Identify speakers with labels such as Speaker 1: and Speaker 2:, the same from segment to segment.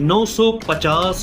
Speaker 1: 950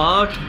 Speaker 1: 8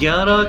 Speaker 1: 11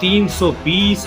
Speaker 1: 320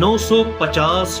Speaker 1: 950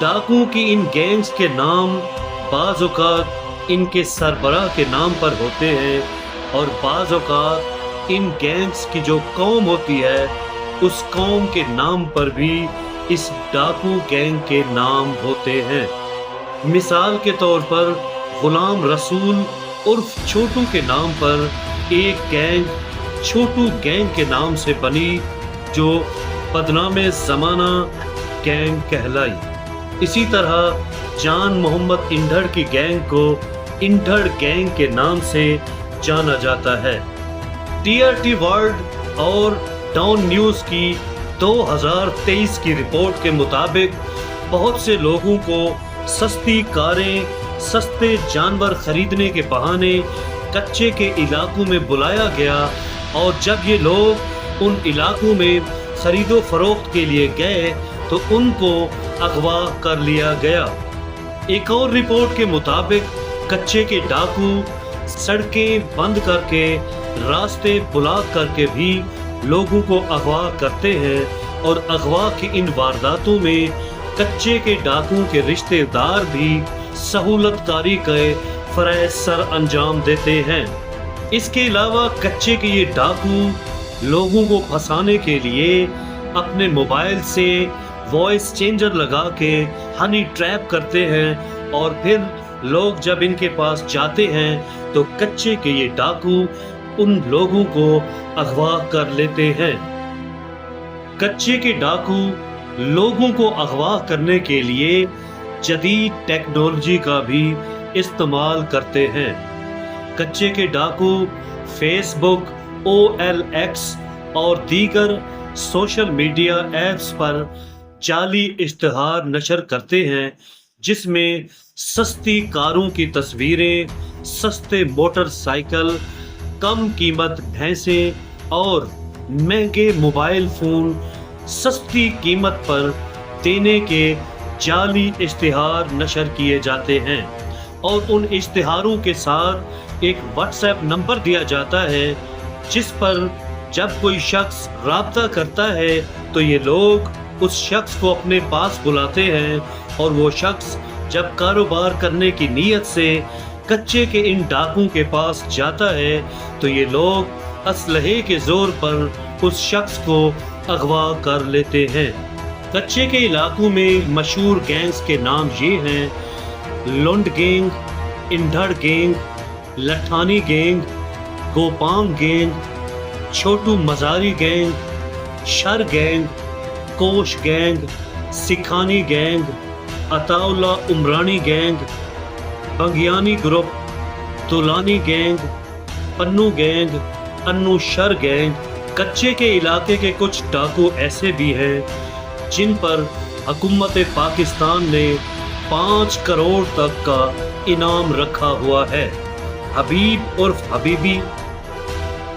Speaker 1: ڈاکو کی ان گینگز کے نام بعض اوقات ان کے سربراہ کے نام پر ہوتے ہیں اور بعض اوقات ان گینگز کی جو قوم ہوتی ہے اس قوم کے نام پر بھی اس ڈاکو گینگ کے نام ہوتے ہیں۔ مثال کے طور پر غلام رسول عرف چھوٹو کے نام پر ایک گینگ چھوٹو گینگ کے نام سے بنی جو بدنام زمانہ گینگ کہلائی۔ اسی طرح جان محمد انڈھڑ کی گینگ کو انڈھڑ گینگ کے نام سے جانا جاتا ہے۔ TRT ورلڈ اور ڈاؤن نیوز کی 2023 کی رپورٹ کے مطابق بہت سے لوگوں کو سستی کاریں، سستے جانور خریدنے کے بہانے کچے کے علاقوں میں بلایا گیا اور جب یہ لوگ ان علاقوں میں خرید و فروخت کے لیے گئے تو ان کو اغوا کر لیا گیا۔ ایک اور رپورٹ کے مطابق کچے کے ڈاکو سڑکیں بند کر کے، راستے بلاک کر کے بھی لوگوں کو اغوا کرتے ہیں اور اغوا کی ان وارداتوں میں کچے کے ڈاکو کے رشتہ دار بھی سہولت کاری کے فرائض سر انجام دیتے ہیں۔ اس کے علاوہ کچے کے یہ ڈاکو لوگوں کو پھنسانے کے لیے اپنے موبائل سے وائس چینجر لگا کے ہنی ٹریپ کرتے ہیں اور پھر لوگ جب ان کے پاس جاتے ہیں تو کچے کے یہ ڈاکو ان لوگوں کو اغوا کر لیتے ہیں۔ کچے کے ڈاکو لوگوں کو اغوا کرنے کے لیے جدید ٹیکنالوجی کا بھی استعمال کرتے ہیں۔ کچے کے ڈاکو فیس بک، OLX اور دیگر سوشل میڈیا ایپس پر جعلی اشتہار نشر کرتے ہیں جس میں سستی کاروں کی تصویریں، سستے موٹر سائیکل، کم قیمت بھینسیں اور مہنگے موبائل فون سستی قیمت پر دینے کے جعلی اشتہار نشر کیے جاتے ہیں اور ان اشتہاروں کے ساتھ ایک واٹس ایپ نمبر دیا جاتا ہے جس پر جب کوئی شخص رابطہ کرتا ہے تو یہ لوگ اس شخص کو اپنے پاس بلاتے ہیں اور وہ شخص جب کاروبار کرنے کی نیت سے کچے کے ان ڈاکوں کے پاس جاتا ہے تو یہ لوگ اسلحے کے زور پر اس شخص کو اغوا کر لیتے ہیں۔ کچے کے علاقوں میں مشہور گینگز کے نام یہ ہیں: Lund gang, Andhar gang, Lathani gang, Gopang gang, Chhotu Mazari gang, Shar gang, Kosh gang, Sukhani gang, Ataullah Umrani gang, Bangiani group, Tolani gang, Pannu gang, Ano Shar gang. کچے کے علاقے کے کچھ ڈاکو ایسے بھی ہیں جن پر حکومت پاکستان نے 5 کروڑ تک کا انعام رکھا ہوا ہے۔ حبیب عرف حبیبی،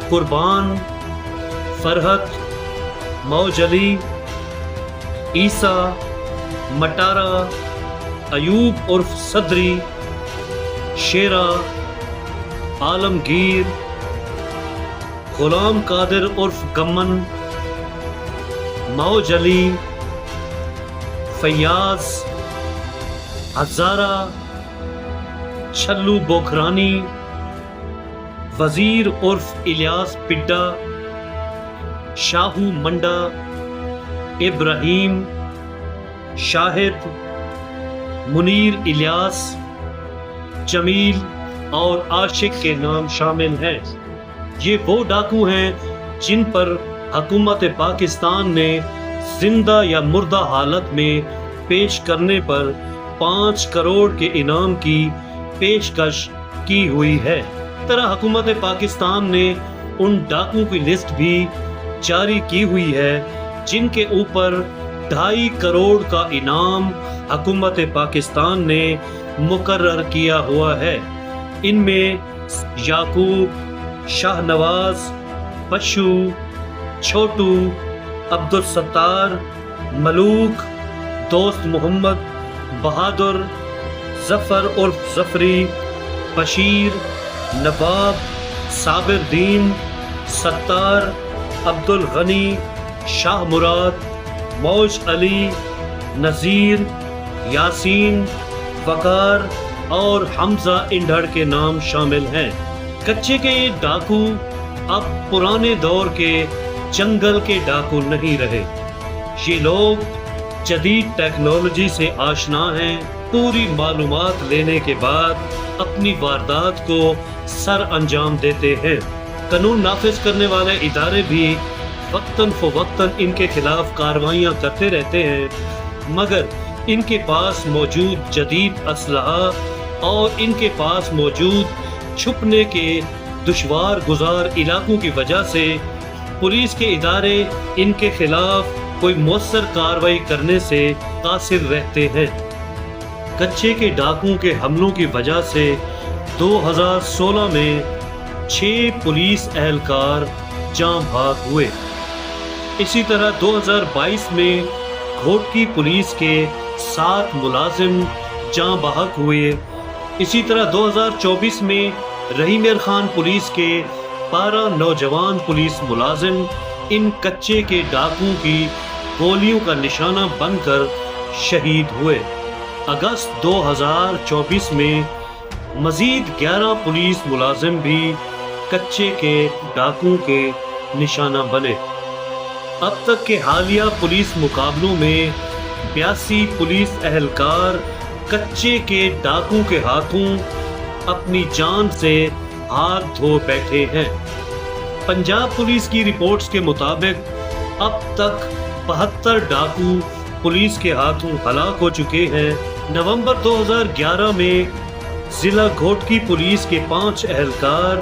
Speaker 1: قربان، فرحت، موج علی، عیسیٰ، مٹارا، ایوب عرف صدری، شیرا، عالمگیر، غلام قادر عرف گمن، موج علی، فیاض، ہزارہ، چھلو بوکھرانی، وزیر عرف الیاس پڈا، شاہو منڈا، ابراہیم، شاہد، منیر الیاس، جمیل اور عاشق کے نام شامل ہیں۔ یہ وہ ڈاکو ہیں جن پر حکومت پاکستان نے زندہ یا مردہ حالت میں پیش کرنے پر 5 کروڑ کے انعام کی پیشکش کی ہوئی ہے۔ اس طرح حکومت پاکستان نے ان ڈاکو کی لسٹ بھی جاری کی ہوئی ہے جن کے اوپر 2.5 کروڑ کا انعام حکومت پاکستان نے مقرر کیا ہوا ہے۔ ان میں یعقوب، شاہ نواز، پشو، چھوٹو، عبدالستار، ملوک، دوست محمد، بہادر، ظفر عرف ظفری، بشیر، نواب، صابر دین، ستار، عبدالغنی، شاہ مراد، موج علی، نذیر، یاسین، وقار اور حمزہ انڈھڑ کے نام شامل ہیں۔ کچے کے یہ ڈاکو اب پرانے دور کے جنگل کے ڈاکو نہیں رہے، یہ لوگ جدید ٹیکنالوجی سے آشنا ہیں، پوری معلومات لینے کے بعد اپنی واردات کو سر انجام دیتے ہیں۔ قانون نافذ کرنے والے ادارے بھی وقتاً فوقتاً ان کے خلاف کارروائیاں کرتے رہتے ہیں، مگر ان کے پاس موجود جدید اسلحہ اور ان کے پاس موجود چھپنے کے دشوار گزار علاقوں کی وجہ سے پولیس کے ادارے ان کے خلاف کوئی مؤثر کارروائی کرنے سے قاصر رہتے ہیں۔ کچے کے ڈاکوؤں کے حملوں کی وجہ سے 2016 میں 6 پولیس اہلکار جاں بحق ہوئے۔ اسی طرح 2022 میں گھوٹکی پولیس کے 7 ملازم جاں بحق ہوئے۔ اسی طرح 2024 میں رحیم میر خان پولیس کے 12 نوجوان پولیس ملازم ان کچے کے ڈاکوؤں کی گولیوں کا نشانہ بن کر شہید ہوئے۔ اگست 2024 میں مزید 11 پولیس ملازم بھی کچے کے ڈاکوؤں کے نشانہ بنے۔ اب تک کے حالیہ پولیس مقابلوں میں 82 پولیس اہلکار کچے کے ڈاکوؤں کے ہاتھوں اپنی جان سے ہاتھ دھو بیٹھے ہیں۔ پنجاب پولیس کی رپورٹس کے مطابق اب تک 72 ڈاکو پولیس کے ہاتھوں ہلاک ہو چکے ہیں۔ نومبر 2011 میں ضلع گھوٹکی پولیس کے 5 اہلکار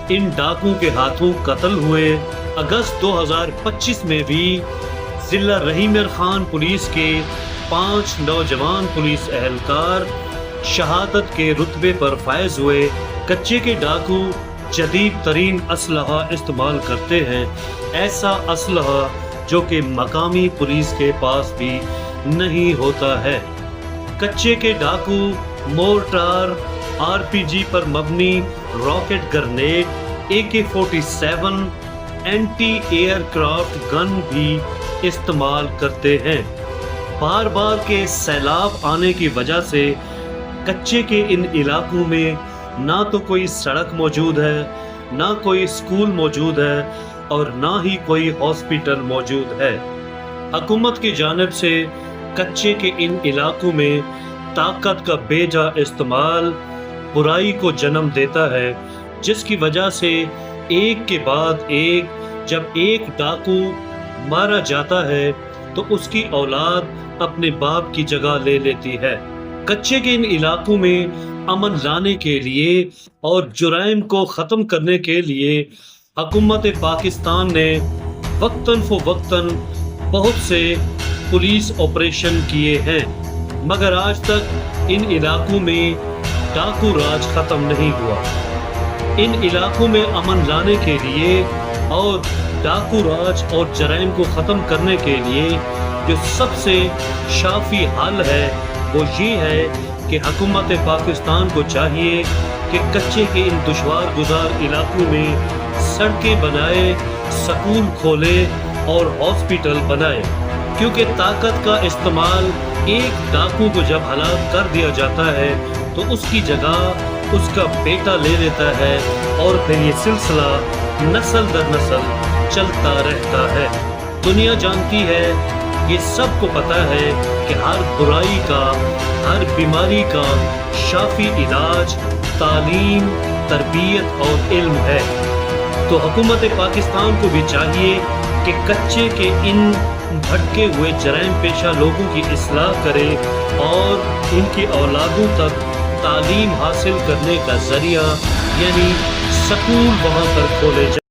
Speaker 1: ان ڈاکوؤں کے ہاتھوں قتل ہوئے۔ اگست 2025 میں بھی ضلع رحیم میر خان پولیس کے 5 نوجوان پولیس اہلکار شہادت کے رتبے پر فائز ہوئے۔ کچے کے ڈاکو جدید ترین اسلحہ استعمال کرتے ہیں، ایسا اسلحہ جو کہ مقامی پولیس کے پاس بھی نہیں ہوتا ہے۔ کچے کے ڈاکو مورٹار، RPG پر مبنی rocket grenade, AK-47، anti aircraft gun بھی استعمال کرتے ہیں۔ بار بار کے سیلاب آنے کی وجہ سے کچے کے ان علاقوں میں نہ تو کوئی سڑک موجود ہے، نہ کوئی اسکول موجود ہے اور نہ ہی کوئی ہاسپٹل موجود ہے۔ حکومت کی جانب سے کچے کے ان علاقوں میں طاقت کا بے جا استعمال برائی کو جنم دیتا ہے، جس کی وجہ سے ایک کے بعد ایک جب ایک ڈاکو مارا جاتا ہے تو اس کی اولاد اپنے باپ کی جگہ لے لیتی ہے۔ کچے کے ان علاقوں میں امن لانے کے لیے اور جرائم کو ختم کرنے کے لیے حکومت پاکستان نے وقتاً فوقتاً بہت سے پولیس آپریشن کیے ہیں، مگر آج تک ان علاقوں میں ڈاکو راج ختم نہیں ہوا۔ ان علاقوں میں امن لانے کے لیے اور ڈاکو راج اور جرائم کو ختم کرنے کے لیے جو سب سے شافی حل ہے وہ یہ ہے کہ حکومت پاکستان کو چاہیے کہ کچے کے ان دشوار گزار علاقوں میں سڑکیں بنائے، سکول کھولے اور ہاسپٹل بنائے، کیونکہ طاقت کا استعمال ایک ڈاکو کو جب ہلاک کر دیا جاتا ہے تو اس کی جگہ اس کا بیٹا لے لیتا ہے اور پھر یہ سلسلہ نسل در نسل چلتا رہتا ہے۔ دنیا جانتی ہے، یہ سب کو پتہ ہے کہ ہر برائی کا، ہر بیماری کا شافی علاج تعلیم، تربیت اور علم ہے۔ تو حکومت پاکستان کو بھی چاہیے کہ کچے کے ان بھٹکے ہوئے جرائم پیشہ لوگوں کی اصلاح کرے اور ان کی اولادوں تک تعلیم حاصل کرنے کا ذریعہ یعنی سکول وہاں پر کھولے جائے۔